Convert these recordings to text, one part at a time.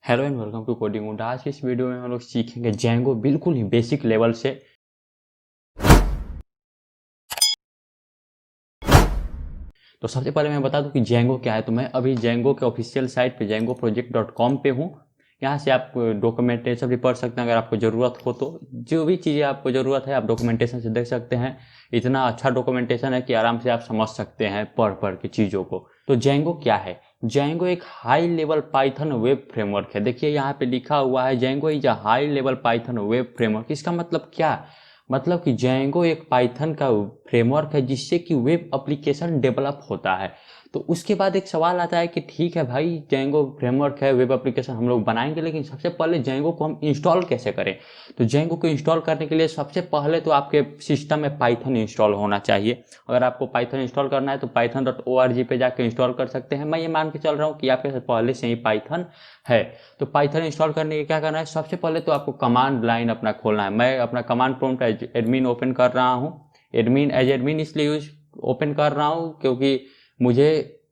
Hello and welcome to coding wood. आज की इस वीडियो में हम लोग सीखेंगे जेंगो बिल्कुल ही बेसिक लेवल से। तो सबसे पहले मैं बता दूं कि जेंगो क्या है। तो मैं अभी जेंगो के ऑफिशियल साइट पे jengoproject.com पे हूँ। यहाँ से आप डॉक्यूमेंटेशन भी पढ़ सकते हैं अगर आपको ज़रूरत हो तो। जो भी चीज़ें आपको ज़रूरत है आप डॉक्यूमेंटेशन से देख सकते हैं। इतना अच्छा डॉक्यूमेंटेशन है कि आराम से आप समझ सकते हैं पढ़ पढ़ के चीज़ों को। तो जेंगो क्या है? जेंगो एक high level Python web framework है। देखिए यहाँ पे लिखा हुआ है Django is a high level Python web framework. इसका मतलब क्या? मतलब कि जेंगो एक पाइथन का फ्रेमवर्क है जिससे कि वेब एप्लीकेशन डेवलप होता है। तो उसके बाद एक सवाल आता है कि ठीक है भाई, जेंगो फ्रेमवर्क है, वेब एप्लीकेशन हम लोग बनाएंगे, लेकिन सबसे पहले जेंगो को हम इंस्टॉल कैसे करें? तो जेंगो को इंस्टॉल करने के लिए सबसे पहले तो आपके सिस्टम में पाइथन इंस्टॉल होना चाहिए। अगर आपको पाइथन इंस्टॉल करना है तो python.org पे जाकर इंस्टॉल कर सकते हैं। मैं ये मान के चल रहा हूँ कि आपके साथ पहले से ही पाइथन है। तो पाइथन इंस्टॉल करने के क्या करना है? सबसे पहले तो आपको कमांड लाइन अपना खोलना है। मैं अपना command prompt as admin open कर रहा हूँ। एडमिन इसलिए यूज ओपन कर रहा हूँ क्योंकि मुझे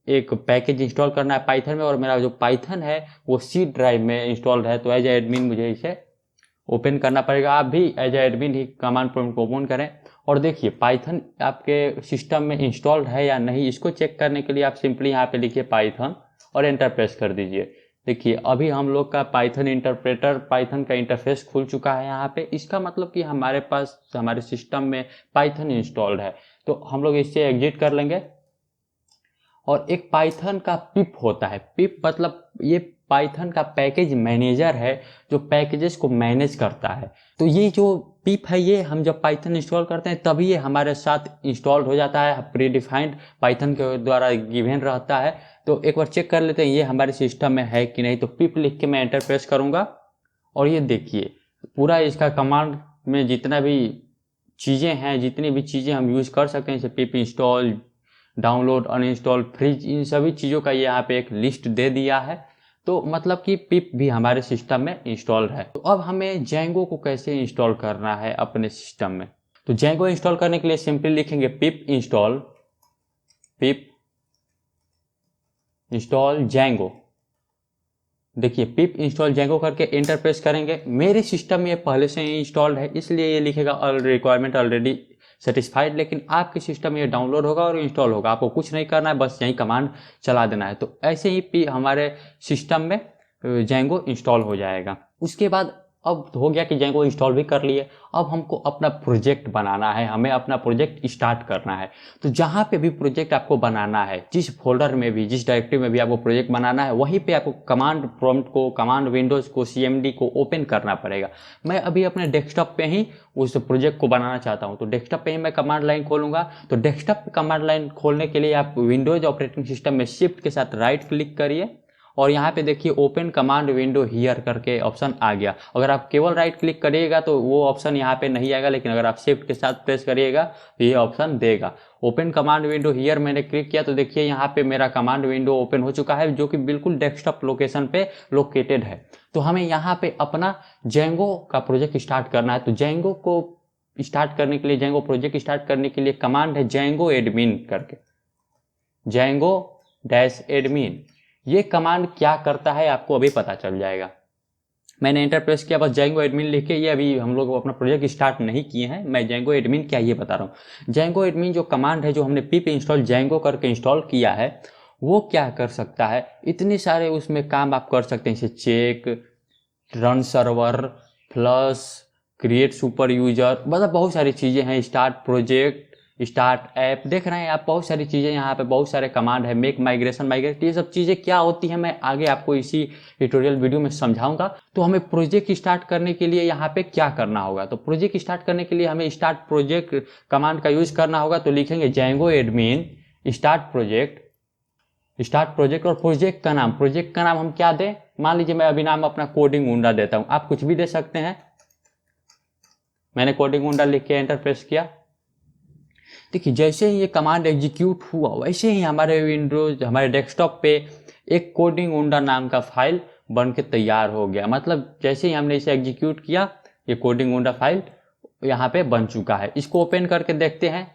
एक पैकेज इंस्टॉल करना है पाइथन में, और मेरा जो पाइथन है वो सी ड्राइव में इंस्टॉल्ड है। तो एज एडमिन मुझे इसे ओपन करना पड़ेगा। आप भी एज एडमिन ही कमांड प्रॉम्प्ट को ओपन करें और देखिए पाइथन आपके सिस्टम में इंस्टॉल्ड है या नहीं। इसको चेक करने के लिए आप सिंपली यहाँ पे लिखिए पाइथन और एंटर प्रेस कर दीजिए। देखिए अभी हम लोग का पाइथन इंटरप्रेटर, पाइथन का इंटरफेस खुल चुका है यहाँ पे। इसका मतलब कि हमारे पास हमारे सिस्टम में पाइथन इंस्टॉल्ड है। तो हम लोग इससे एग्जिट कर लेंगे। और एक पाइथन का पिप होता है। पिप मतलब ये पाइथन का पैकेज मैनेजर है जो पैकेजेस को मैनेज करता है। तो ये जो पिप है ये हम जब पाइथन इंस्टॉल करते हैं तभी ये हमारे साथ इंस्टॉल्ड हो जाता है। प्री डिफाइंड पाइथन के द्वारा गिवन रहता है। तो एक बार चेक कर लेते हैं ये हमारे सिस्टम में है कि नहीं। तो पिप लिख के मैं एंटर प्रेस करूंगा और ये देखिए पूरा इसका कमांड में जितना भी चीज़ें हैं, जितनी भी चीज़ें हम यूज़ कर सकते हैं, जैसे pip install, download, uninstall, freeze, इन सभी चीज़ों का ये यहाँ पे एक लिस्ट दे दिया है। तो मतलब कि पिप भी हमारे सिस्टम में इंस्टॉल है। तो अब हमें जेंगो को कैसे इंस्टॉल करना है अपने सिस्टम में? तो जेंगो इंस्टॉल करने के लिए सिंपली लिखेंगे पिप इंस्टॉल जेंगो। देखिए पिप इंस्टॉल जेंगो करके एंटर प्रेस करेंगे। मेरे सिस्टम में ये पहले से ही इंस्टॉल्ड है इसलिए ये लिखेगा ऑल रिक्वायरमेंट ऑलरेडी सेटिस्फाइड। लेकिन आपके सिस्टम में ये डाउनलोड होगा और इंस्टॉल होगा। आपको कुछ नहीं करना है, बस यही कमांड चला देना है। तो ऐसे ही हमारे सिस्टम में जेंगो इंस्टॉल हो जाएगा। उसके बाद अब हो गया कि जेंगो इंस्टॉल भी कर लिए। अब हमको अपना प्रोजेक्ट बनाना है, हमें अपना प्रोजेक्ट स्टार्ट करना है। तो जहाँ पे भी प्रोजेक्ट आपको बनाना है, जिस फोल्डर में भी, जिस डायरेक्टरी में भी आपको प्रोजेक्ट बनाना है, वहीं पे आपको कमांड प्रॉम्प्ट को, कमांड विंडोज को, CMD को ओपन करना पड़ेगा। मैं अभी अपने डेस्कटॉप पे ही उस प्रोजेक्ट को बनाना चाहता हूँ। तो डेस्कटॉप पे ही मैं कमांड लाइन खोलूंगा। तो डेस्कटॉप पे कमांड लाइन खोलने के लिए आप विंडोज ऑपरेटिंग सिस्टम में शिफ्ट के साथ राइट क्लिक करिए और यहाँ पे देखिए ओपन कमांड विंडो हियर करके ऑप्शन आ गया। अगर आप केवल राइट क्लिक करिएगा तो वो ऑप्शन यहाँ पे नहीं आएगा, लेकिन अगर आप शिफ्ट के साथ प्रेस करिएगा तो ये ऑप्शन देगा। ओपन कमांड विंडो हियर मैंने क्लिक किया तो देखिए यहाँ पे मेरा कमांड विंडो ओपन हो चुका है, जो कि बिल्कुल डेस्कटॉप लोकेशन पे लोकेटेड है। तो हमें यहाँ पे अपना जेंगो का प्रोजेक्ट स्टार्ट करना है। तो जेंगो को स्टार्ट करने के लिए, जेंगो प्रोजेक्ट स्टार्ट करने के लिए कमांड है जेंगो एडमिन करके, जेंगो डैश एडमिन। ये कमांड क्या करता है आपको अभी पता चल जाएगा। मैंने एंटर प्रेस किया, बस जेंगो एडमिन लिख के। ये अभी हम लोग अपना प्रोजेक्ट स्टार्ट नहीं किए हैं। मैं जेंगो एडमिन क्या ये बता रहा हूँ। जेंगो एडमिन जो कमांड है, जो हमने पिप इंस्टॉल जेंगो करके इंस्टॉल किया है, वो क्या कर सकता है? इतने सारे उसमें काम आप कर सकते हैं, जैसे check, run server, plus, create super user, मतलब बहुत सारी चीज़ें हैं। स्टार्ट प्रोजेक्ट, स्टार्ट ऐप, देख रहे हैं आप बहुत सारी चीज़ें यहाँ पे, बहुत सारे कमांड है। मेक माइग्रेशन, माइग्रेट, ये सब चीज़ें क्या होती हैं मैं आगे आपको इसी ट्यूटोरियल वीडियो में समझाऊंगा। तो हमें प्रोजेक्ट स्टार्ट करने के लिए यहाँ पे क्या करना होगा? तो प्रोजेक्ट स्टार्ट करने के लिए हमें स्टार्ट प्रोजेक्ट कमांड का यूज करना होगा। तो लिखेंगे जेंगो एडमिन स्टार्ट प्रोजेक्ट और प्रोजेक्ट का नाम हम क्या दें? मान लीजिए मैं अभी नाम अपना कोडिंग उंडा देता हूं। आप कुछ भी दे सकते हैं। मैंने कोडिंग उंडा लिख के एंटर प्रेस किया। देखिए जैसे ही ये कमांड एग्जीक्यूट हुआ वैसे ही हमारे विंडोज, हमारे डेस्कटॉप पे एक कोडिंग उंडा नाम का फाइल बन के तैयार हो गया। मतलब जैसे ही हमने इसे एग्जीक्यूट किया, ये कोडिंग उंडा फाइल यहाँ पे बन चुका है। इसको ओपन करके देखते हैं।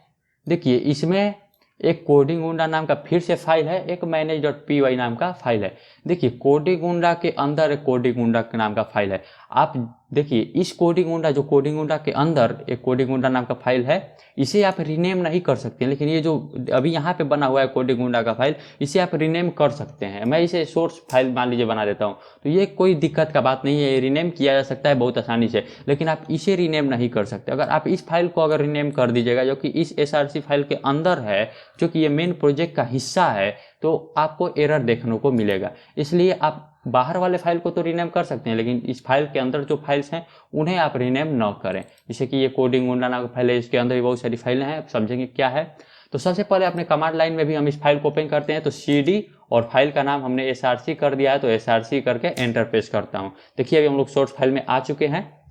देखिए इसमें एक कोडिंग गुंडा नाम का फिर से फाइल है, एक manage.py नाम का फाइल है। देखिए कोडिंग गुंडा के अंदर एक कोडिंग गुंडा के नाम का फाइल है। आप देखिए इस कोडिंग गुंडा, जो कोडिंग गुंडा के अंदर एक कोडिंग गुंडा नाम का फाइल है, इसे आप रीनेम नहीं कर सकते, लेकिन ये जो अभी यहाँ पे बना हुआ है कोडिंग गुंडा का फाइल, इसे आप रीनेम कर सकते हैं। मैं इसे सोर्स फाइल मान लीजिए बना देता हूँ, तो ये कोई दिक्कत का बात नहीं है, ये रीनेम किया जा सकता है बहुत आसानी से, लेकिन आप इसे रीनेम नहीं कर सकते। अगर आप इस फाइल को अगर रीनेम कर दीजिएगा, जो कि इस src फाइल के अंदर है, जो कि ये मेन प्रोजेक्ट का हिस्सा है, तो आपको एरर देखने को मिलेगा। इसलिए आप बाहर वाले फाइल को तो रीनेम कर सकते हैं, लेकिन इस फाइल के अंदर जो फाइल्स हैं उन्हें आप रीनेम न करें। जैसे कि ये कोडिंग गुंडा नाम का फाइल है, इसके अंदर भी बहुत सारी फाइलें हैं, आप समझेंगे क्या है। तो सबसे पहले अपने कमांड लाइन में भी हम इस फाइल को ओपन करते हैं, तो cd और फाइल का नाम हमने src कर दिया है, तो src करके एंटर प्रेस करता हूँ। देखिए अभी हम लोग सोर्स फाइल में आ चुके हैं।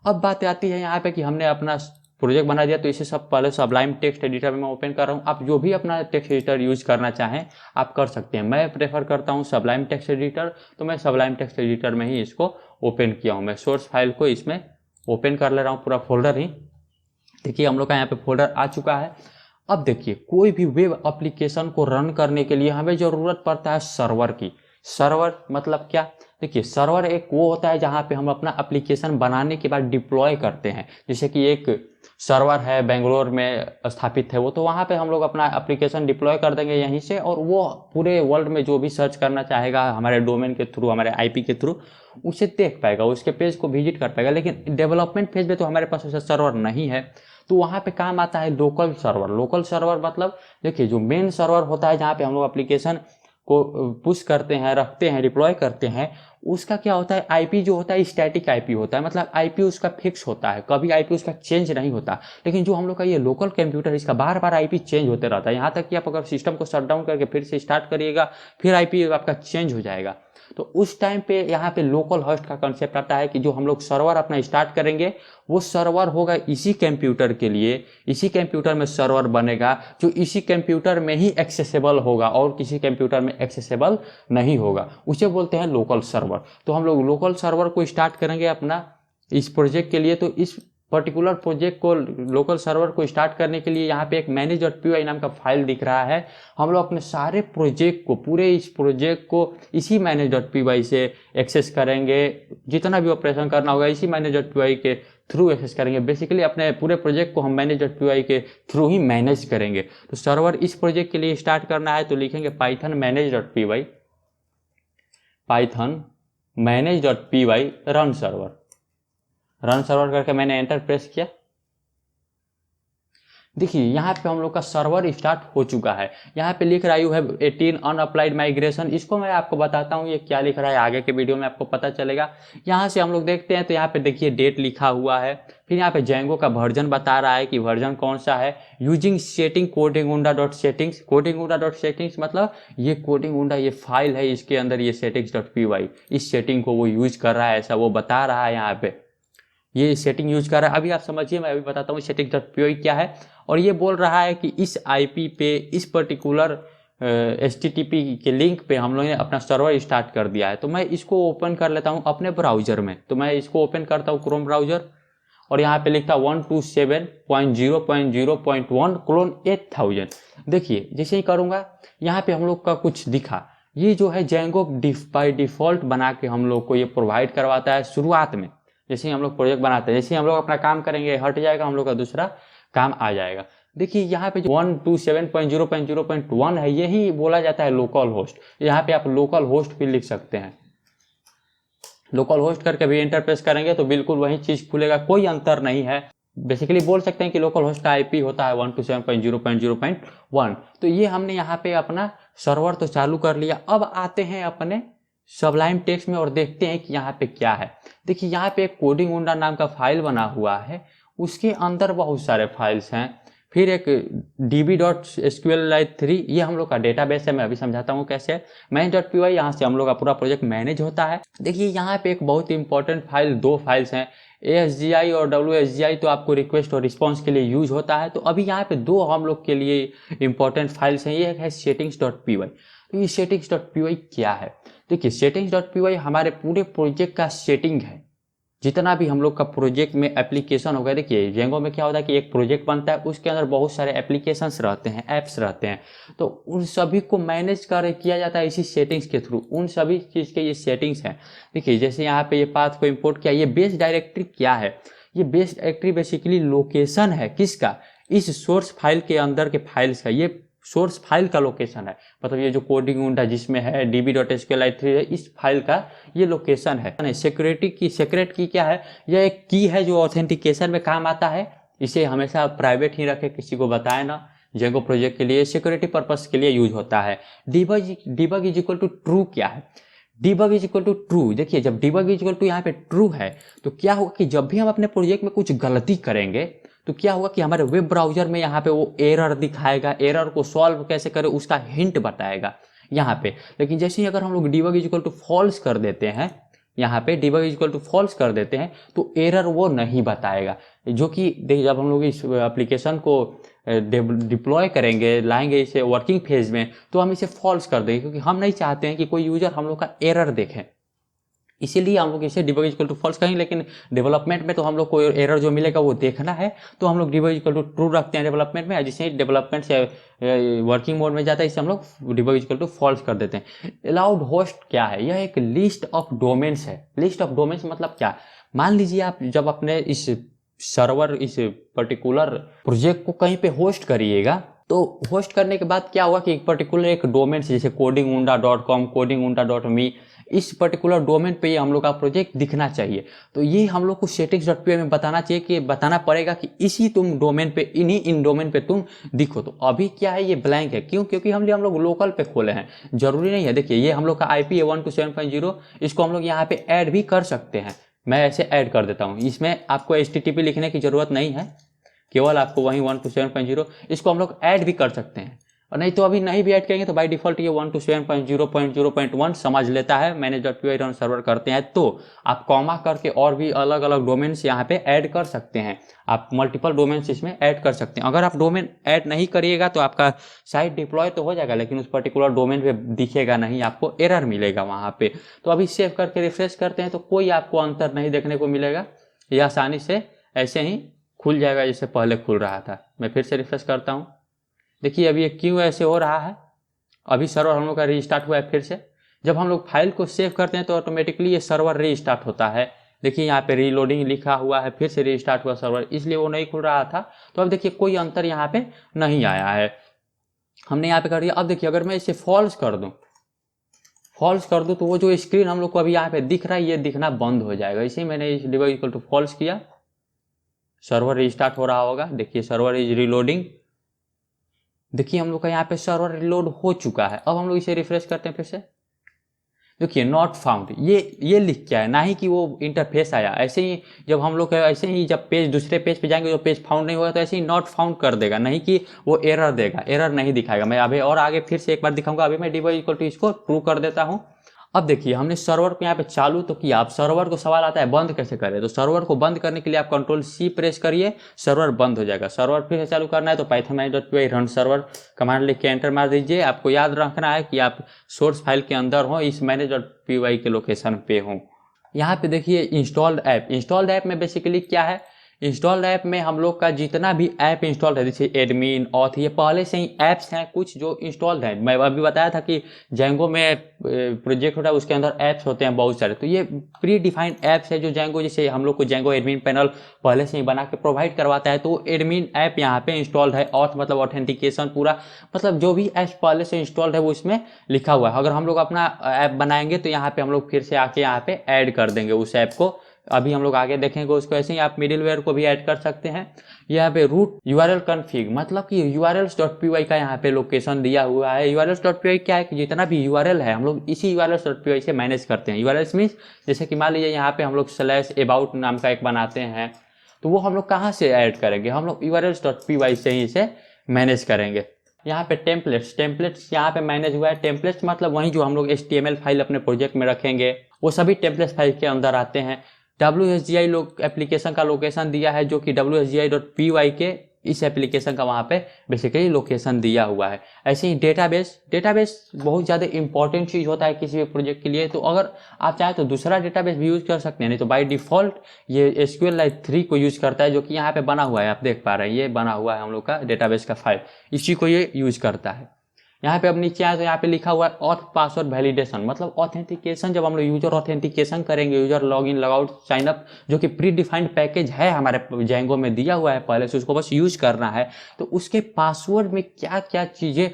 अब बात आती है यहाँ पे कि हमने अपना प्रोजेक्ट बना दिया, तो इसे सब पहले सबलाइम टेक्स्ट एडिटर में मैं ओपन कर रहा हूँ। आप जो भी अपना टेक्स्ट एडिटर यूज करना चाहें आप कर सकते हैं। मैं प्रेफर करता हूँ सबलाइम टेक्स्ट एडिटर, तो मैं सबलाइम टेक्स्ट एडिटर में ही इसको ओपन किया हूँ। मैं सोर्स फाइल को इसमें ओपन कर ले रहा हूँ, पूरा फोल्डर ही। देखिए हम लोग का यहाँ पे फोल्डर आ चुका है। अब देखिए कोई भी वेब एप्लीकेशन को रन करने के लिए हमें ज़रूरत पड़ता है सर्वर की। सर्वर मतलब क्या? देखिए सर्वर एक वो होता है जहाँ पे हम अपना एप्लीकेशन बनाने के बाद डिप्लॉय करते हैं। जैसे कि एक सर्वर है बेंगलोर में स्थापित है वो, तो वहाँ पे हम लोग अपना एप्लीकेशन डिप्लॉय कर देंगे यहीं से, और वो पूरे वर्ल्ड में जो भी सर्च करना चाहेगा हमारे डोमेन के थ्रू, हमारे आईपी के थ्रू, उसे देख पाएगा, उसके पेज को विजिट कर पाएगा। लेकिन डेवलपमेंट फेज में तो हमारे पास ऐसा सर्वर नहीं है, तो वहाँ पे काम आता है लोकल सर्वर। लोकल सर्वर मतलब देखिए जो मेन सर्वर होता है जहाँ पे हम लोग एप्लीकेशन को पुश करते हैं, रखते हैं, डिप्लॉय करते हैं, उसका क्या होता है, आईपी जो होता है स्टैटिक आईपी होता है, मतलब आईपी उसका फिक्स होता है, कभी आईपी उसका चेंज नहीं होता। लेकिन जो हम लोग का ये लोकल कंप्यूटर, इसका बार बार आईपी चेंज होते रहता है, यहाँ तक कि आप अगर सिस्टम को शट डाउन करके फिर से स्टार्ट करिएगा, फिर आईपी आपका चेंज हो जाएगा। तो उस टाइम पे यहाँ पे लोकल होस्ट का कंसेप्ट आता है कि जो हम लोग सर्वर अपना स्टार्ट करेंगे वो सर्वर होगा इसी कंप्यूटर के लिए, इसी कंप्यूटर में सर्वर बनेगा जो इसी कंप्यूटर में ही एक्सेसिबल होगा और किसी कंप्यूटर में एक्सेसिबल नहीं होगा, उसे बोलते हैं लोकल सर्वर। तो हम लोग लोकल सर्वर को स्टार्ट करेंगे अपना इस प्रोजेक्ट के लिए। तो इस पर्टिकुलर प्रोजेक्ट को, लोकल सर्वर को स्टार्ट करने के लिए यहाँ पे एक manage.py नाम का फाइल दिख रहा है। हम लोग अपने सारे प्रोजेक्ट को, पूरे इस प्रोजेक्ट को इसी manage.py से एक्सेस करेंगे, जितना भी ऑपरेशन करना होगा इसी manage.py के थ्रू एक्सेस करेंगे। बेसिकली अपने पूरे प्रोजेक्ट को हम manage.py के थ्रू ही मैनेज करेंगे। तो सर्वर इस प्रोजेक्ट के लिए स्टार्ट करना है तो लिखेंगे Python manage.py, Python manage.py run server. Run server करके मैंने एंटर प्रेस किया। देखिए यहाँ पे हम लोग का सर्वर स्टार्ट हो चुका है। यहाँ पे लिख रहा है यू हैव 18 अनअप्लाइड माइग्रेशन। इसको मैं आपको बताता हूँ ये क्या लिख रहा है, आगे के वीडियो में आपको पता चलेगा। यहाँ से हम लोग देखते हैं तो यहाँ पे देखिए डेट लिखा हुआ है, फिर यहाँ पे जेंगो का वर्जन बता रहा है कि वर्जन कौन सा है। यूजिंग सेटिंग कोडिंगुंडा डॉट सेटिंग्स, कोडिंगुंडा डॉट सेटिंग्स मतलब ये कोडिंगुंडा ये फाइल है, इसके अंदर ये settings.py, इस सेटिंग को वो यूज कर रहा है, ऐसा वो बता रहा है। यहाँ पे ये सेटिंग यूज कर रहा है। अभी आप समझिए, मैं अभी बताता हूँ settings.py क्या है। और ये बोल रहा है कि इस आईपी पे, इस पर्टिकुलर HTTP के लिंक पे हम लोगों ने अपना सर्वर स्टार्ट कर दिया है। तो मैं इसको ओपन कर लेता हूँ अपने ब्राउजर में। तो मैं इसको ओपन करता हूँ क्रोम ब्राउजर, और यहाँ पे लिखता 127.0.0.1 क्लोन 8000। देखिए जैसे ही करूँगा यहाँ पे हम लोग का कुछ दिखा, ये जो है जेंगो बाय डिफॉल्ट बना के हम लोग को ये प्रोवाइड करवाता है शुरुआत में। जैसे ही हम लोग प्रोजेक्ट बनाते हैं, जैसे ही हम लोग अपना काम करेंगे हट जाएगा, हम लोग का दूसरा काम आ जाएगा। देखिए यहाँ पे जो 127.0.0.1 है यही बोला जाता है लोकल होस्ट। यहाँ पे आप लोकल होस्ट भी लिख सकते हैं। लोकल होस्ट करके भी एंटर प्रेस करेंगे तो बिल्कुल वही चीज खुलेगा, कोई अंतर नहीं है। बेसिकली बोल सकते हैं कि लोकल होस्ट का आईपी होता है 127.0.0.1। तो ये हमने यहाँ पे अपना सर्वर तो चालू कर लिया। अब आते हैं अपने सबलाइम टेक्स्ट में और देखते हैं कि यहाँ पे क्या है। देखिए यहाँ पे एक कोडिंगुंडा नाम का फाइल बना हुआ है, उसके अंदर बहुत सारे फाइल्स हैं। फिर एक db.sqlite3, ये हम लोग का डेटाबेस है। मैं अभी समझाता हूँ कैसे। manage.py, यहाँ से हम लोग का पूरा प्रोजेक्ट मैनेज होता है। देखिए यहाँ पे एक बहुत इंपॉर्टेंट फाइल, दो फाइल्स हैं, ASGI और WSGI, तो आपको रिक्वेस्ट और रिस्पॉन्स के लिए यूज होता है। तो अभी यहाँ पे दो हम लोग के लिए इंपॉर्टेंट फाइल्स हैं। ये है settings.py। तो ये settings.py क्या है? देखिए settings.py हमारे पूरे प्रोजेक्ट का सेटिंग है। जितना भी हम लोग का प्रोजेक्ट में एप्लीकेशन होगा, देखिए जेंगो में क्या होता है कि एक प्रोजेक्ट बनता है, उसके अंदर बहुत सारे एप्लीकेशंस रहते हैं, ऐप्स रहते हैं, तो उन सभी को मैनेज किया जाता है इसी सेटिंग्स के थ्रू। उन सभी चीज़ के ये सेटिंग्स हैं। देखिए जैसे यहाँ पे ये पाथ को इंपोर्ट किया, ये बेस डायरेक्टरी क्या है? ये बेस डायरेक्टरी बेसिकली लोकेशन है किसका? इस सोर्स फाइल के अंदर के फाइल्स का, ये सोर्स फाइल का लोकेशन है। मतलब ये जो कोडिंग उंडा जिसमें है db.sqlite3 है, इस फाइल का ये लोकेशन है। सिक्योरिटी की सीक्रेट की क्या है? यह एक की है जो ऑथेंटिकेशन में काम आता है। इसे हमेशा प्राइवेट ही रखें, किसी को बताएं ना। जेंगो प्रोजेक्ट के लिए सिक्योरिटी पर्पस के लिए यूज होता है। Debug is equal to true क्या है? Debug is equal to true. देखिए जब डिबग इज इक्वल टू यहाँ पे ट्रू है तो क्या होगा कि जब भी हम अपने प्रोजेक्ट में कुछ गलती करेंगे तो क्या होगा कि हमारे वेब ब्राउजर में यहाँ पे वो एरर दिखाएगा, एरर को सॉल्व कैसे करें उसका हिंट बताएगा यहाँ पे। लेकिन जैसे ही अगर हम लोग debug is equal to false कर देते हैं, यहाँ पे debug is equal to false कर देते हैं, तो एरर वो नहीं बताएगा। जो कि देखिए जब हम लोग इस एप्लीकेशन को डिप्लॉय करेंगे, लाएंगे इसे वर्किंग फेज में, तो हम इसे फॉल्स कर देंगे, क्योंकि हम नहीं चाहते हैं कि कोई यूजर हम लोग का एरर देखे। इसीलिए हम लोग इसे डिबग इक्वल टू फॉल्स करेंगे। लेकिन डेवलपमेंट में तो हम लोग को एरर जो मिलेगा वो देखना है, तो हम लोग डिबग इक्वल टू ट्रू रखते हैं डेवलपमेंट में। जिसे डेवलपमेंट से वर्किंग मोड में जाता है, इसे हम लोग डिबग इक्वल टू फॉल्स कर देते हैं। अलाउड होस्ट क्या है? यह एक लिस्ट ऑफ डोमेन्स है। लिस्ट ऑफ डोमेन्स मतलब क्या? मान लीजिए आप जब अपने इस सर्वर, इस पर्टिकुलर प्रोजेक्ट को कहीं पे होस्ट करिएगा, तो होस्ट करने के बाद क्या हुआ कि एक पर्टिकुलर एक डोमेन से, जैसे codingunda.com, codingunda.me, इस पर्टिकुलर डोमेन पे ये हम लोग का प्रोजेक्ट दिखना चाहिए। तो ये हम लोग को settings.py में बताना चाहिए कि बताना पड़ेगा कि इसी तुम डोमेन पे, इन डोमेन पे तुम दिखो। तो अभी क्या है, ये ब्लैंक है। क्यों? क्योंकि हम लोग लोकल पे खोले हैं, जरूरी नहीं है। देखिए ये हम लोग का IP है 127.0, इसको हम लोग यहाँ पे ऐड भी कर सकते हैं। मैं ऐसे ऐड कर देता हूँ। इसमें आपको HTTP लिखने की जरूरत नहीं है, केवल आपको वहीं 127.0, इसको हम लोग ऐड भी कर सकते हैं। और नहीं तो अभी नहीं भी ऐड करेंगे तो बाय डिफॉल्ट ये 127.0.0.1 समझ लेता है। manage.py रन सर्वर करते हैं तो आप कॉमा करके और भी अलग अलग डोमेन्स यहाँ पे ऐड कर सकते हैं। आप मल्टीपल डोमेन्स इसमें ऐड कर सकते हैं। अगर आप डोमेन ऐड नहीं करिएगा तो आपका साइट डिप्लॉय तो हो जाएगा, लेकिन उस पर्टिकुलर डोमेन पे दिखेगा नहीं, आपको एरर मिलेगा वहाँ पे। तो अभी सेव करके रिफ्रेश करते हैं तो कोई आपको अंतर नहीं देखने को मिलेगा। ये आसानी से ऐसे ही खुल जाएगा जैसे पहले खुल रहा था। मैं फिर से रिफ्रेश करता हूँ। देखिए अभी ये क्यों ऐसे हो रहा है? अभी सर्वर हम लोग का रीस्टार्ट हुआ है फिर से। जब हम लोग फाइल को सेव करते हैं तो ऑटोमेटिकली ये सर्वर रीस्टार्ट होता है। देखिए यहाँ पे रीलोडिंग लिखा हुआ है, फिर से रीस्टार्ट हुआ सर्वर, इसलिए वो नहीं खुल रहा था। तो अब देखिए कोई अंतर यहाँ पे नहीं आया है, हमने यहाँ पे कर दिया। अब देखिए अगर मैं इसे फॉल्स कर दूँ, तो वो जो स्क्रीन हम लोग को अभी यहाँ पे दिख रहा है, ये दिखना बंद हो जाएगा। इसी मैंने इस डिबग इक्वल टू फॉल्स किया, सर्वर रिस्टार्ट हो रहा होगा। देखिए सर्वर इज रीलोडिंग। देखिए हम लोग का यहाँ पे सर्वर रिलोड हो चुका है। अब हम लोग इसे रिफ्रेश करते हैं फिर से। देखिए नॉट फाउंड, ये लिख क्या है, ना ही कि वो इंटरफेस आया। ऐसे ही जब हम लोग ऐसे ही जब पेज दूसरे पेज पे जाएंगे, जो पेज फाउंड नहीं होगा तो ऐसे ही नॉट फाउंड कर देगा, नहीं कि वो एरर देगा, एरर नहीं दिखाएगा। मैं अभी और आगे फिर से एक बार दिखाऊंगा। अभी मैं डिबग इक्वल टू इसको ट्रू कर देता हूँ। अब देखिए हमने सर्वर को यहाँ पे चालू तो किया। अब सर्वर को सवाल आता है बंद कैसे करें? तो सर्वर को बंद करने के लिए आप Ctrl+C प्रेस करिए, सर्वर बंद हो जाएगा। सर्वर फिर से चालू करना है तो python-py रन सर्वर कमांड लिख के एंटर मार दीजिए। आपको याद रखना है कि आप सोर्स फाइल के अंदर हो, इस manage.py के लोकेशन पे हो। यहाँ पे देखिए इंस्टॉल्ड ऐप में बेसिकली क्या है, इंस्टॉल्ड ऐप में हम लोग का जितना भी ऐप इंस्टॉल्ड है, जैसे एडमिन, ऑथ, ये पहले से ही ऐप्स हैं कुछ जो इंस्टॉल्ड हैं। मैं अभी बताया था कि जेंगो में प्रोजेक्ट होता है, उसके अंदर ऐप्स होते हैं बहुत सारे। तो ये प्री डिफाइंड ऐप्स है जो जेंगो, जैसे हम लोग को जेंगो एडमिन पैनल पहले से ही बना के प्रोवाइड करवाता है। तो एडमिन ऐप यहाँ पे इंस्टॉल्ड है। ऑथ मतलब ऑथेंटिकेशन, पूरा मतलब जो भी ऐप्स पहले से इंस्टॉल्ड है वो इसमें लिखा हुआ है। अगर हम लोग अपना ऐप बनाएंगे तो यहाँ पे हम लोग फिर से आके यहाँ पे ऐड कर देंगे उस ऐप को। अभी हम लोग आगे देखेंगे उसको। ऐसे ही आप मिडिलवेयर को भी ऐड कर सकते हैं। यहाँ पे रूट URL कन्फिग, मतलब कि urls.py का यहाँ पे लोकेशन दिया हुआ है। urls.py क्या है कि जितना भी URL है हम लोग इसी urls.py से मैनेज करते हैं। urls मीन्स जैसे कि मान लीजिए यहाँ पे हम लोग /about नाम का एक बनाते हैं, तो वो हम लोग कहाँ से ऐड करेंगे? हम लोग urls.py से ही इसे मैनेज करेंगे। यहाँ पे टेम्पलेट्स यहाँ पे मैनेज हुआ है। टेम्पलेट्स मतलब वही जो हम लोग HTML फाइल अपने प्रोजेक्ट में रखेंगे, वो सभी टेम्पलेट्स फाइल के अंदर आते हैं। WSGI एप्लीकेशन का लोकेशन दिया है जो कि wsgi.py के इस एप्लीकेशन का वहाँ पे बेसिकली लोकेशन दिया हुआ है। ऐसे ही डेटाबेस बहुत ज़्यादा इंपॉर्टेंट चीज़ होता है किसी भी प्रोजेक्ट के लिए। तो अगर आप चाहें तो दूसरा डेटाबेस भी यूज़ कर सकते हैं, नहीं तो बाय डिफ़ॉल्ट ये SQLite 3 को यूज़ करता है, जो कि यहाँ पे बना हुआ है, आप देख पा रहे हैं ये बना हुआ है हम लोग का डेटाबेस का फाइल, इसी को ये यूज़ करता है। यहाँ पे अब नीचे आए तो यहाँ पे लिखा हुआ है ऑथ पासवर्ड वैलिडेशन, मतलब ऑथेंटिकेशन। जब हम लोग यूजर ऑथेंटिकेशन करेंगे, user login logout sign up, जो कि प्री डिफाइंड पैकेज है हमारे जेंगो में दिया हुआ है पहले से, उसको बस यूज करना है। तो उसके पासवर्ड में क्या क्या चीज़ें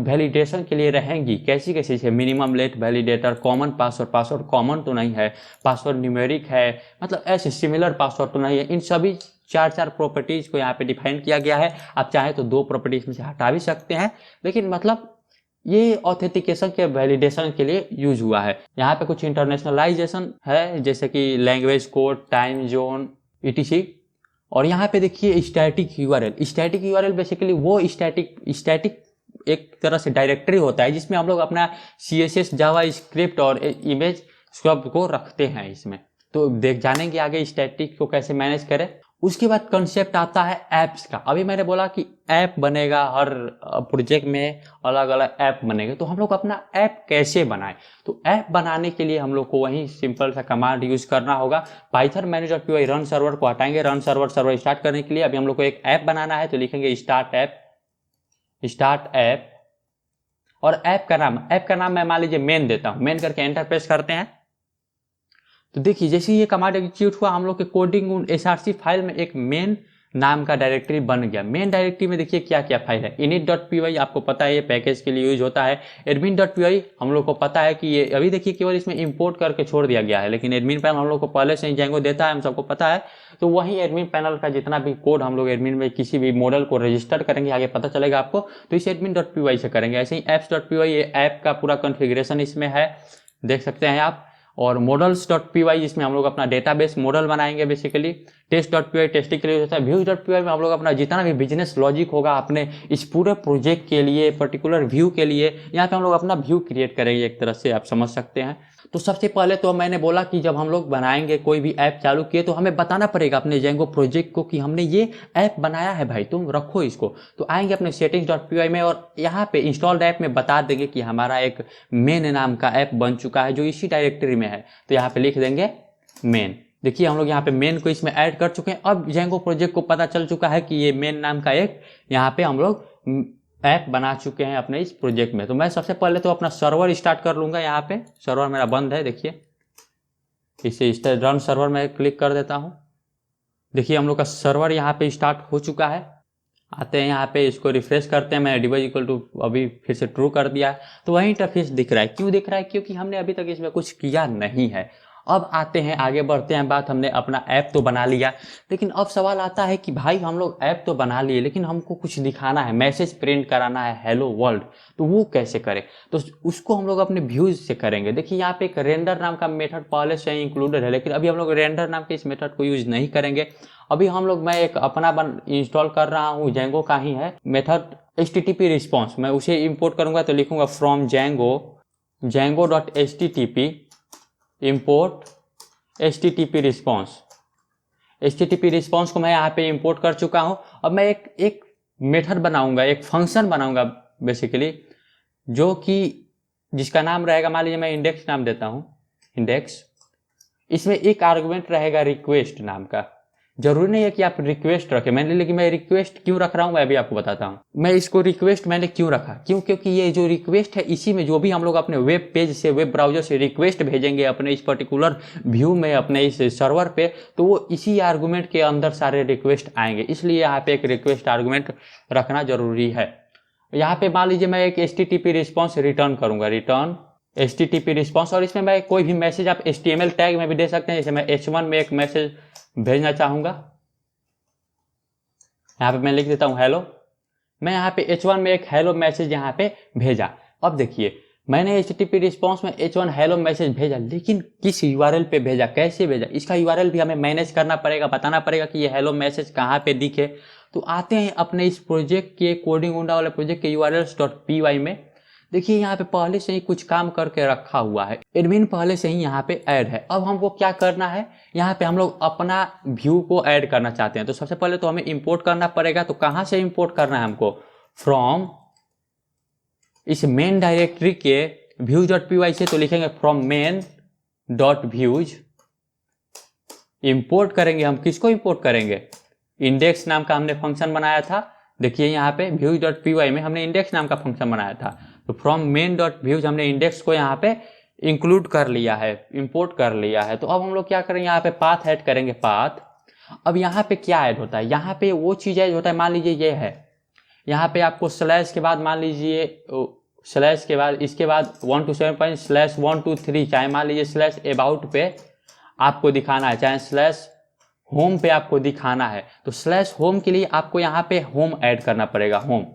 वैलिडेशन के लिए रहेंगी, कैसी कैसी चीज़ें, minimum length validator, common password common तो नहीं है, पासवर्ड न्यूमेरिक है, मतलब ऐसे सिमिलर पासवर्ड तो नहीं है, इन सभी चार प्रॉपर्टीज को यहाँ पे डिफाइन किया गया है। आप चाहे तो 2 प्रॉपर्टीज में से हटा भी सकते हैं, लेकिन मतलब ये ऑथेंटिकेशन के वैलिडेशन के लिए यूज हुआ है। यहाँ पे कुछ इंटरनेशनलाइजेशन है, जैसे कि language code, time zone, etc। और यहाँ पे देखिए स्टैटिक यूआरएल बेसिकली वो स्टैटिक एक तरह से डायरेक्टरी होता है जिसमें हम लोग अपना CSS, जावास्क्रिप्ट और इमेज सब को रखते हैं इसमें। तो देख जानेंगे आगे स्टैटिक को कैसे मैनेज करें। उसके बाद कंसेप्ट आता है ऐप्स का। अभी मैंने बोला कि ऐप बनेगा, हर प्रोजेक्ट में अलग अलग ऐप बनेगा, तो हम लोग अपना ऐप कैसे बनाएं। तो ऐप बनाने के लिए हम लोग को वही सिंपल सा कमांड यूज करना होगा। पाइथन manager.py रन सर्वर को हटाएंगे, रन सर्वर स्टार्ट करने के लिए अभी हम लोग को एक ऐप बनाना है, तो लिखेंगे स्टार्ट ऐप और ऐप का नाम मैं मान लीजिए मेन देता हूं। मेन करके एंटर प्रेस करते हैं तो देखिए जैसे ही ये कमांड एग्जीक्यूट हुआ, हम लोग के कोडिंग src फाइल में एक मेन नाम का डायरेक्टरी बन गया। मेन डायरेक्टरी में देखिए क्या क्या फाइल है। init.py आपको पता है ये पैकेज के लिए यूज होता है। admin.py हम लोग को पता है कि ये अभी देखिए केवल इसमें इंपोर्ट करके छोड़ दिया गया है, लेकिन एडमिन पैनल हम लोग को पहले से ही जेंगो देता है, हम सबको पता है। तो वही एडमिन पैनल का जितना भी कोड हम लोग एडमिन में किसी भी मॉडल को रजिस्टर करेंगे, आगे पता चलेगा आपको, तो इस admin.py से करेंगे। ऐसे ही apps.py ये ऐप का पूरा कॉन्फ़िगरेशन इसमें है, देख सकते हैं आप। और models.py जिसमें हम लोग अपना डेटाबेस मॉडल बनाएंगे बेसिकली। test.py टेस्टिंग के लिए होता है। views.py में हम लोग अपना जितना भी बिजनेस लॉजिक होगा अपने इस पूरे प्रोजेक्ट के लिए, पर्टिकुलर व्यू के लिए, यहाँ पे हम लोग अपना व्यू क्रिएट करेंगे, एक तरह से आप समझ सकते हैं। तो सबसे पहले तो मैंने बोला कि जब हम लोग बनाएंगे कोई भी ऐप चालू किए तो हमें बताना पड़ेगा अपने जेंगो प्रोजेक्ट को कि हमने ये ऐप बनाया है भाई, तुम रखो इसको। तो आएंगे अपने settings.py में और यहाँ पे इंस्टॉल्ड ऐप में बता देंगे कि हमारा एक मेन नाम का ऐप बन चुका है जो इसी डायरेक्टरी में है। तो यहाँ पे लिख देंगे मेन। देखिए हम लोग यहाँ पे मेन को इसमें ऐड कर चुके हैं। अब जेंगो प्रोजेक्ट को पता चल चुका है कि ये मेन नाम का एक यहाँ पे हम लोग ऐप बना चुके हैं अपने इस प्रोजेक्ट में। तो मैं सबसे पहले तो अपना सर्वर स्टार्ट कर लूंगा। यहाँ पे सर्वर मेरा बंद है, देखिए इसे रन सर्वर में क्लिक कर देता हूँ। देखिए हम लोग का सर्वर यहाँ पे स्टार्ट हो चुका है। आते हैं यहाँ पे, इसको रिफ्रेश करते हैं। मैंने डिवाइस इक्वल टू अभी फिर से ट्रू कर दिया है, तो वही इंटरफेस दिख रहा है। क्यों दिख रहा है? क्योंकि हमने अभी तक इसमें कुछ किया नहीं है। अब आते हैं आगे बढ़ते हैं बात, हमने अपना ऐप तो बना लिया, लेकिन अब सवाल आता है कि भाई हम लोग ऐप तो बना लिए लेकिन हमको कुछ दिखाना है, मैसेज प्रिंट कराना है हेलो वर्ल्ड, तो वो कैसे करें? तो उसको हम लोग अपने व्यूज से करेंगे। देखिए यहाँ पे एक रेंडर नाम का मेथड पहले से ही इंक्लूडेड है, लेकिन अभी हम लोग रेंडर नाम के इस मेथड को यूज नहीं करेंगे। अभी हम लोग, मैं एक अपना इंस्टॉल कर रहा हूँ, जेंगो का ही है मेथड HTTP रिस्पॉन्स। मैं उसे इंपोर्ट करूंगा तो लिखूंगा फ्रॉम जेंगो.http import HTTP response. HTTP response को मैं यहाँ पे इंपोर्ट कर चुका हूँ। अब मैं एक मेथड बनाऊंगा, एक फंक्शन बनाऊंगा बेसिकली, जो कि जिसका नाम रहेगा, मान लीजिए मैं इंडेक्स नाम देता हूँ, इंडेक्स। इसमें एक आर्गुमेंट रहेगा रिक्वेस्ट नाम का। जरूरी नहीं है कि आप रिक्वेस्ट रखें, मैंने, लेकिन मैं रिक्वेस्ट क्यों रख रहा हूं मैं अभी आपको बताता हूं। मैं इसको रिक्वेस्ट मैंने क्यों रखा, क्योंकि ये जो रिक्वेस्ट है, इसी में जो भी हम लोग अपने वेब पेज से, वेब ब्राउजर से रिक्वेस्ट भेजेंगे अपने इस पर्टिकुलर व्यू में, अपने इस सर्वर पे, तो वो इसी आर्गुमेंट के अंदर सारे रिक्वेस्ट आएंगे। इसलिए यहाँ पे एक रिक्वेस्ट आर्गुमेंट रखना जरूरी है। यहाँ पे मान लीजिए मैं एक HTTP रिस्पॉन्स रिटर्न करूंगा, रिटर्न HTTP रिस्पॉन्स, और इसमें मैं कोई भी मैसेज आप HTML टैग में भी दे सकते हैं। जैसे मैं H1 में एक मैसेज भेजना चाहूंगा, यहाँ पे मैं लिख देता हूं हेलो। मैं यहाँ पे H1 में एक हेलो मैसेज यहाँ पे भेजा। अब देखिए मैंने HTTP रिस्पॉन्स में H1 हेलो मैसेज भेजा, लेकिन किस URL पे भेजा, कैसे भेजा, इसका URL भी हमें मैनेज करना पड़ेगा, बताना पड़ेगा कि ये हेलो मैसेज कहाँ पे दिखे। तो आते हैं अपने इस प्रोजेक्ट के कोडिंग गुंडा वाले प्रोजेक्ट के urls.py में। देखिए यहाँ पे पहले से ही कुछ काम करके रखा हुआ है, एडमिन पहले से ही यहाँ पे ऐड है। अब हमको क्या करना है, यहाँ पे हम लोग अपना व्यू को ऐड करना चाहते हैं। तो सबसे पहले तो हमें इंपोर्ट करना पड़ेगा। तो कहाँ से इंपोर्ट करना है हमको, फ्रॉम इस मेन डायरेक्टरी के views.py से। तो लिखेंगे from main dot views, import करेंगे हम। किसको इंपोर्ट करेंगे, इंडेक्स नाम का हमने फंक्शन बनाया था। देखिए यहाँ पे views.py में हमने इंडेक्स नाम का फंक्शन बनाया था। तो फ्रॉम मेन डॉट व्यूज हमने इंडेक्स को यहाँ पे इंक्लूड कर लिया है, इंपोर्ट कर लिया है। तो अब हम लोग क्या करेंगे, यहाँ पे पाथ ऐड करेंगे, पाथ। अब यहाँ पे क्या ऐड होता है, यहाँ पे वो चीज ऐड होता है, मान लीजिए ये है, यहाँ पे आपको स्लैश के बाद मान लीजिए स्लैश के बाद इसके बाद 127./123, चाहे मान लीजिए स्लैश अबाउट पे आपको दिखाना है, चाहे स्लैश होम पे आपको दिखाना है। तो स्लैश होम के लिए आपको यहाँ पे होम ऐड करना पड़ेगा, होम।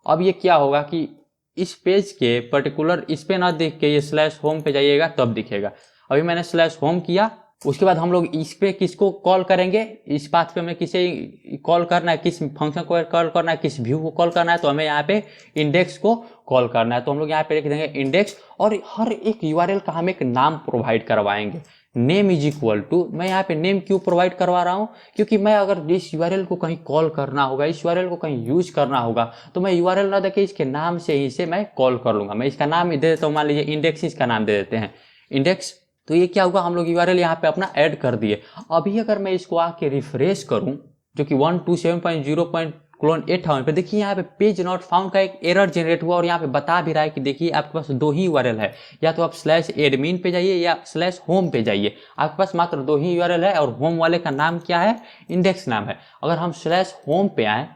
अब ये क्या होगा कि इस पेज के पर्टिकुलर इस पे ना देख के ये स्लैश होम पे जाइएगा तब दिखेगा। अभी मैंने स्लैश होम किया, उसके बाद हम लोग इस पे किसको कॉल करेंगे, इस पाथ पे हमें किसे कॉल करना है, किस फंक्शन को कॉल करना है, किस व्यू को कॉल करना है। तो हमें यहाँ पे इंडेक्स को कॉल करना है। तो हम लोग यहाँ पे लिख देंगे इंडेक्स, और हर एक यूआरएल का हम एक नाम प्रोवाइड करवाएंगे। नेम इज इक्वल टू, मैं यहाँ पे नेम क्यों प्रोवाइड करवा रहा हूँ, क्योंकि मैं अगर इस यूआरएल को कहीं कॉल करना होगा, इस यूआरएल को कहीं यूज करना होगा, तो मैं यूआरएल ना देके इसके नाम से ही से मैं कॉल कर लूंगा। मैं इसका नाम दे देता हूँ, मान लीजिए इंडेक्स, इसका नाम दे देते हैं इंडेक्स। तो ये क्या होगा, हम लोग यूआरएल यहाँ पे अपना ऐड कर दिए। अभी अगर मैं इसको आके रिफ्रेश करूँ, जो कि 127.0.8 पे, देखिए यहाँ पे पेज नॉट फाउंड का एक एरर जनरेट हुआ, और यहाँ पे बता भी रहा है कि देखिए आपके पास दो ही यूआरएल है, या तो आप स्लैश एडमिन पे जाइए या स्लैश होम पे जाइए। आपके पास मात्र दो ही यूआरएल है, और होम वाले का नाम क्या है, इंडेक्स नाम है। अगर हम स्लैश होम पे आए,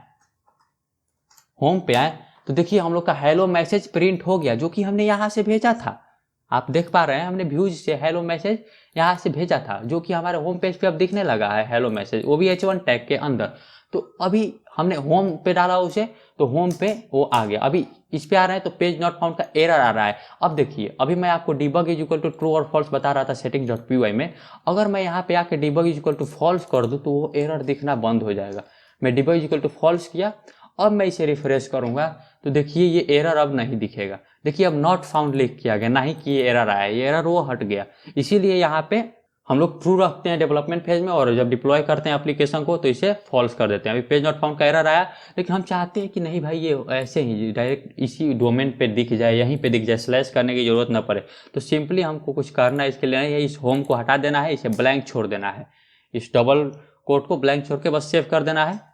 होम पे आए, तो देखिए हम लोग का हेलो मैसेज प्रिंट हो गया, जो कि हमने यहाँ से भेजा था। आप देख पा रहे हैं, हमने व्यूज से हेलो मैसेज यहाँ से भेजा था, जो कि हमारे होम पेज पे अब दिखने लगा है हेलो मैसेज, वो भी H1 टैग के अंदर। तो अभी हमने होम पे डाला उसे, तो होम पे वो आ गया। अभी इस पे आ रहा है तो पेज नॉट फाउंड का एरर आ रहा है। अब देखिए, अभी मैं आपको debug is equal to true और फॉल्स बता रहा था settings.py में। अगर मैं यहाँ पे आके debug is equal to false कर दूं तो वो एरर दिखना बंद हो जाएगा। मैं debug is equal to false किया, अब मैं इसे रिफ्रेश करूंगा तो देखिए ये एरर अब नहीं दिखेगा। देखिए अब नॉट फाउंड लिख किया गया, ना ही कि ये एरर आया, ये एरर वो हट गया। इसीलिए यहाँ पे हम लोग ट्रू रखते हैं डेवलपमेंट फेज में, और जब डिप्लॉय करते हैं एप्लीकेशन को तो इसे फॉल्स कर देते हैं। अभी पेज नॉट फाउंड का एरर आया, लेकिन हम चाहते हैं कि नहीं भाई ये ऐसे ही डायरेक्ट इसी डोमेन पे दिख जाए, यहीं पे दिख जाए, स्लैश करने की जरूरत ना पड़े। तो सिंपली हमको कुछ करना है, इसके लिए नहीं है, इस होम को हटा देना है, इसे ब्लैंक छोड़ देना है, इस डबल कोट को ब्लैंक छोड़ के बस सेव कर देना है।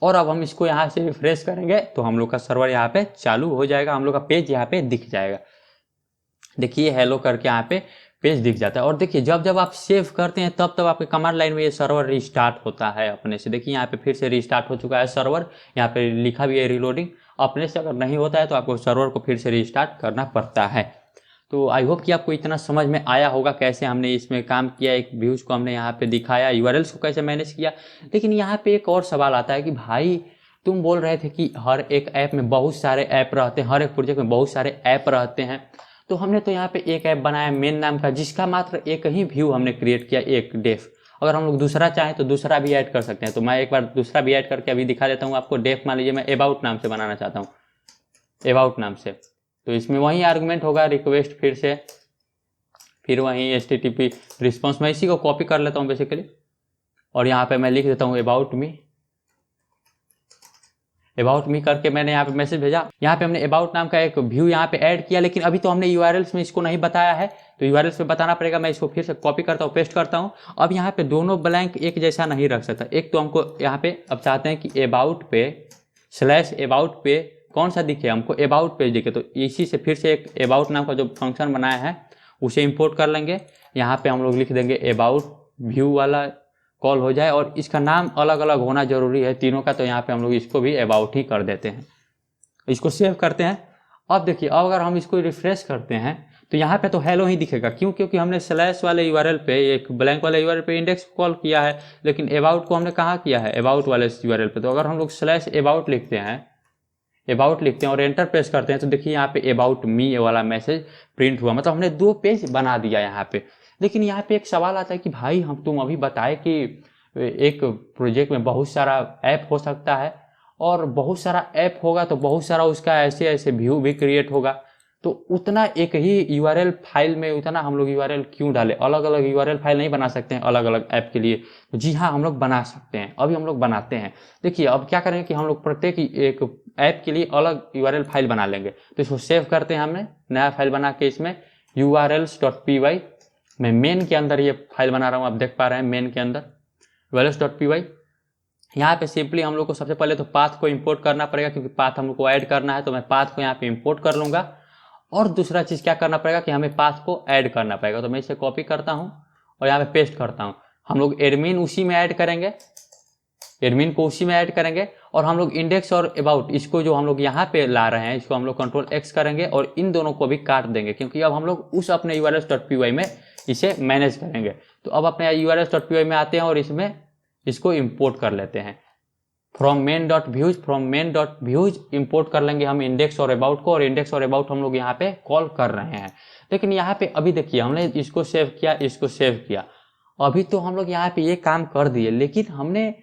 और अब हम इसको यहाँ से रिफ्रेश करेंगे तो हम लोग का सर्वर यहाँ पे चालू हो जाएगा, हम लोग का पेज यहाँ पे दिख जाएगा। देखिए हेलो करके यहाँ पे पेज दिख जाता है। और देखिए जब जब आप सेव करते हैं तब तब आपके कमांड लाइन में ये सर्वर रिस्टार्ट होता है अपने से। देखिए यहाँ पे फिर से रिस्टार्ट हो चुका है सर्वर, यहाँ पे लिखा भी है रीलोडिंग। अपने से अगर नहीं होता है तो आपको सर्वर को फिर से रिस्टार्ट करना पड़ता है। तो आई होप कि आपको इतना समझ में आया होगा कैसे हमने इसमें काम किया, एक व्यूज को हमने यहाँ पे दिखाया, यूआरएल्स को कैसे मैनेज किया। लेकिन यहाँ पे एक और सवाल आता है कि भाई तुम बोल रहे थे कि हर एक ऐप में बहुत सारे ऐप रहते हैं, हर एक प्रोजेक्ट में बहुत सारे ऐप रहते हैं। तो हमने तो यहाँ पे एक ऐप बनाया मेन नाम का, जिसका मात्र एक ही व्यू हमने क्रिएट किया, एक डेफ। अगर हम लोग दूसरा चाहें तो दूसरा भी ऐड कर सकते हैं। तो मैं एक बार दूसरा भी ऐड करके अभी दिखा देता हूँ आपको। डेफ मान लीजिए मैं अबाउट नाम से बनाना चाहता हूँ, अबाउट नाम से। तो इसमें वही आर्गुमेंट होगा रिक्वेस्ट, फिर वही HTTP रिस्पॉन्स। मैं इसी को कॉपी कर लेता हूँ बेसिकली, और यहाँ पे मैं लिख देता हूँ अबाउट मी करके मैंने यहाँ पे मैसेज भेजा। यहाँ पे हमने अबाउट नाम का एक व्यू यहाँ पे ऐड किया, लेकिन अभी तो हमने यूआरएल्स में इसको नहीं बताया है, तो यूआरएल्स में बताना पड़ेगा। मैं इसको फिर से कॉपी करता हूँ, पेस्ट करता हूँ। अब यहाँ पे दोनों ब्लैंक एक जैसा नहीं रख सकता। एक तो हमको यहाँ पे अब चाहते हैं कि अबाउट पे स्लैश अबाउट पे कौन सा दिखे, हमको अबाउट पेज दिखे। तो इसी से फिर से एक अबाउट नाम का जो फंक्शन बनाया है उसे इंपोर्ट कर लेंगे। यहाँ पे हम लोग लिख देंगे अबाउट व्यू वाला कॉल हो जाए, और इसका नाम अलग अलग होना जरूरी है तीनों का। तो यहाँ पे हम लोग इसको भी अबाउट ही कर देते हैं, इसको सेव करते हैं। अब देखिए, अब अगर हम इसको रिफ्रेश करते हैं तो यहाँ पे तो हेलो ही दिखेगा। क्यों? क्योंकि हमने स्लैश वाले यूआरएल पे, एक ब्लैंक वाले यूआरएल पे इंडेक्स कॉल किया है, लेकिन अबाउट को हमने कहाँ किया है, अबाउट वाले यूआरएल पे। तो अगर हम लोग स्लैश अबाउट लिखते हैं और एंटर प्रेस करते हैं तो देखिए यहाँ पे अबाउट मी वाला मैसेज प्रिंट हुआ। मतलब हमने दो पेज बना दिया यहाँ पे। लेकिन यहाँ पे एक सवाल आता है कि भाई तुम अभी बताए कि एक प्रोजेक्ट में बहुत सारा ऐप हो सकता है, और बहुत सारा ऐप होगा तो बहुत सारा उसका ऐसे ऐसे व्यू भी क्रिएट होगा। तो उतना एक ही यूआरएल फाइल में उतना हम लोग यूआरएल क्यों डालें? अलग अलग यूआरएल फाइल नहीं बना सकते हैं अलग अलग ऐप के लिए? तो जी हाँ, हम लोग बना सकते हैं, अभी हम लोग बनाते हैं। देखिए अब क्या करेंगे कि हम लोग प्रत्येक एक ऐप के लिए अलग यूआरएल फाइल बना लेंगे। तो इसको सेव करते हैं, हमने नया फाइल बना के इसमें urls.py, मैं मेन के अंदर ये फाइल बना रहा हूँ, आप देख पा रहे हैं मेन के अंदर urls.py। यहाँ पे सिंपली हम लोग को सबसे पहले तो पाथ को इंपोर्ट करना पड़ेगा, क्योंकि पाथ हम लोग को ऐड करना है, तो मैं पाथ को यहाँ पे इंपोर्ट कर लूँगा। और दूसरा चीज़ क्या करना पड़ेगा कि हमें पाथ को ऐड करना पड़ेगा, तो मैं इसे कॉपी करता हूँ और यहाँ पे पेस्ट करता हूँ। हम लोग एडमिन उसी में ऐड करेंगे, एडमिन को उसी में ऐड करेंगे, और हम लोग इंडेक्स और अबाउट इसको जो हम लोग यहाँ पे ला रहे हैं इसको हम लोग Ctrl+X करेंगे और इन दोनों को भी काट देंगे, क्योंकि अब हम लोग उस अपने urls.py में इसे मैनेज करेंगे। तो अब अपने urls.py में आते हैं और इसमें इसको इंपोर्ट कर लेते हैं फ्रॉम main.views इंपोर्ट कर लेंगे हम इंडेक्स और अबाउट को, और इंडेक्स और अबाउट हम लोग यहाँ पे कॉल कर रहे हैं। लेकिन यहाँ पे अभी देखिए हमने इसको सेव किया, इसको सेव किया, अभी तो हम लोग यहाँ पे ये काम कर दिए, लेकिन हमने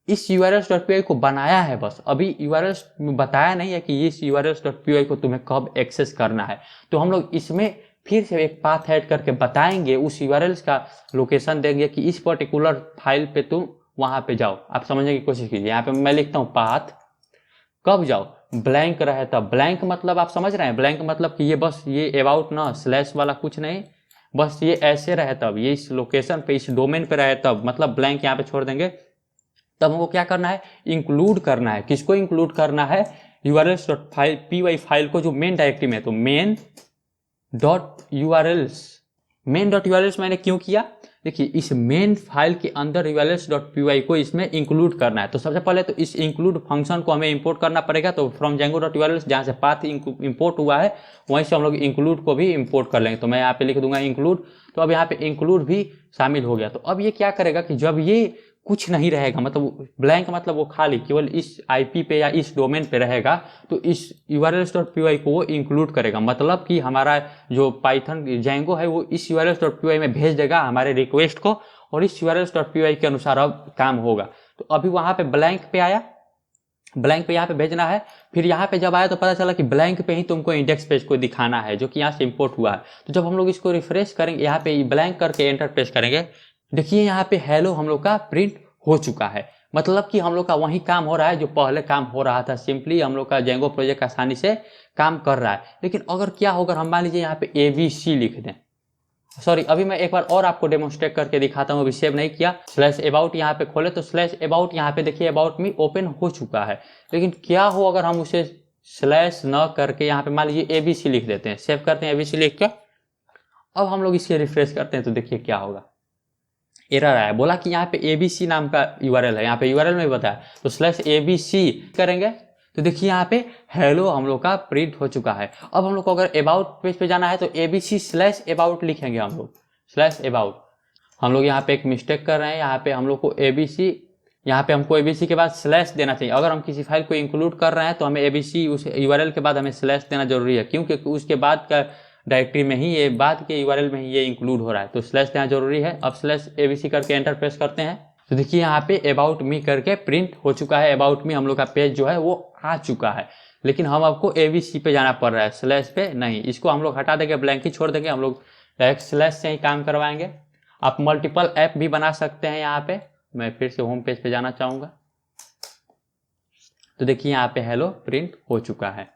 इस urls.py को बनाया है बस, अभी urls में बताया नहीं है कि इस urls.py को तुम्हें कब एक्सेस करना है। तो हम लोग इसमें फिर से एक पाथ ऐड करके बताएंगे, उस urls का लोकेशन देंगे कि इस पर्टिकुलर फाइल पे तुम वहां पे जाओ। आप समझने की कोशिश कीजिए, यहाँ पे मैं लिखता हूँ पाथ, कब जाओ? ब्लैंक रहे तब। ब्लैंक मतलब आप समझ रहे हैं, ब्लैंक मतलब कि ये बस ये अबाउट ना स्लैश वाला कुछ नहीं, बस ये ऐसे रहे तब, ये इस लोकेशन पे इस डोमेन पे रहे तब, मतलब ब्लैंक यहाँ पे छोड़ देंगे। तब हमको क्या करना है? इंक्लूड करना है। किसको इंक्लूड करना है? urls.py फाइल को, जो मेन डायरेक्टरी में। तो main.urls मैंने क्यों किया? देखिए इस मेन फाइल के अंदर urls.py को इसमें इंक्लूड करना है। तो सबसे पहले तो इस इंक्लूड फंक्शन को हमें इंपोर्ट करना पड़ेगा। तो फ्रॉम django.urls जहाँ से पाथ इंपोर्ट हुआ है वहीं से हम लोग इंक्लूड को भी इंपोर्ट कर लेंगे। तो मैं यहाँ पे लिख दूंगा इंक्लूड। तो अब यहाँ पे इंक्लूड भी शामिल हो गया। तो अब ये क्या करेगा कि जब ये कुछ नहीं रहेगा, मतलब ब्लैंक मतलब वो खाली केवल इस आईपी पे या इस डोमेन पे रहेगा, तो इस urls.py को वो इंक्लूड करेगा। मतलब कि हमारा जो पाइथन जैंगो है वो इस urls.py में भेज देगा हमारे रिक्वेस्ट को, और इस urls.py के अनुसार अब काम होगा। तो अभी वहां पे ब्लैंक पे आया, ब्लैंक पे यहाँ पे भेजना है। फिर यहाँ पे जब आया तो पता चला कि ब्लैंक पे ही तुमको इंडेक्स पेज को दिखाना है, जो कि यहाँ से इंपोर्ट हुआ है। तो जब हम लोग इसको रिफ्रेश करेंगे, यहाँ पे ब्लैंक करके एंटर प्रेस करेंगे, देखिए यहाँ पे हेलो हम लोग का प्रिंट हो चुका है। मतलब कि हम लोग का वही काम हो रहा है जो पहले काम हो रहा था। सिंपली हम लोग का जेंगो प्रोजेक्ट आसानी से काम कर रहा है। लेकिन अगर क्या होगा, हम मान लीजिए यहाँ पे ABC लिख दें, सॉरी अभी मैं एक बार और आपको डेमोन्स्ट्रेट करके दिखाता हूँ, अभी सेव नहीं किया। स्लैश अबाउट यहाँ पे खोले तो स्लैश अबाउट यहाँ पे देखिए अबाउट मी ओपन हो चुका है। लेकिन क्या हो अगर हम उसे स्लैश न करके यहाँ पे मान लीजिए ABC लिख देते हैं, सेव करते हैं ABC लिख के। अब हम लोग इसे रिफ्रेश करते हैं तो देखिए क्या होगा, एरर आया, बोला कि यहाँ पे ABC नाम का URL है, यहाँ पे URL में बताया। तो स्लैश ABC करेंगे तो देखिए यहाँ पे हेलो हम लोग का प्रिंट हो चुका है। अब हम लोग को अगर अबाउट पेज पे जाना है तो ABC स्लैश अबाउट लिखेंगे हम लोग, स्लैश अबाउट। हम लोग यहाँ पे एक मिस्टेक कर रहे हैं, यहाँ पे हम लोग को ABC, यहाँ पे हमको ABC के बाद स्लैश देना चाहिए। अगर हम किसी फाइल को इंक्लूड कर रहे हैं तो हमें ABC उस URL के बाद हमें स्लैश देना जरूरी है, क्योंकि उसके बाद का डायरेक्टरी में ही ये, बाद के URL में ही ये इंक्लूड हो रहा है, तो स्लैश देना जरूरी है। अब स्लैश ABC करके एंटर प्रेस करते हैं तो देखिए यहाँ पे अबाउट मी करके प्रिंट हो चुका है। अबाउट मी हम लोग का पेज जो है वो आ चुका है। लेकिन हम आपको ABC पे जाना पड़ रहा है, स्लैश पे नहीं। इसको हम लोग हटा देंगे, ब्लैंक ही छोड़ देंगे, हम लोग डायरेक्ट स्लैश से ही काम करवाएंगे। आप मल्टीपल ऐप भी बना सकते हैं। यहाँ पे मैं फिर से होम पेज पे जाना चाहूंगा तो देखिए यहाँ पे हेलो प्रिंट हो चुका है।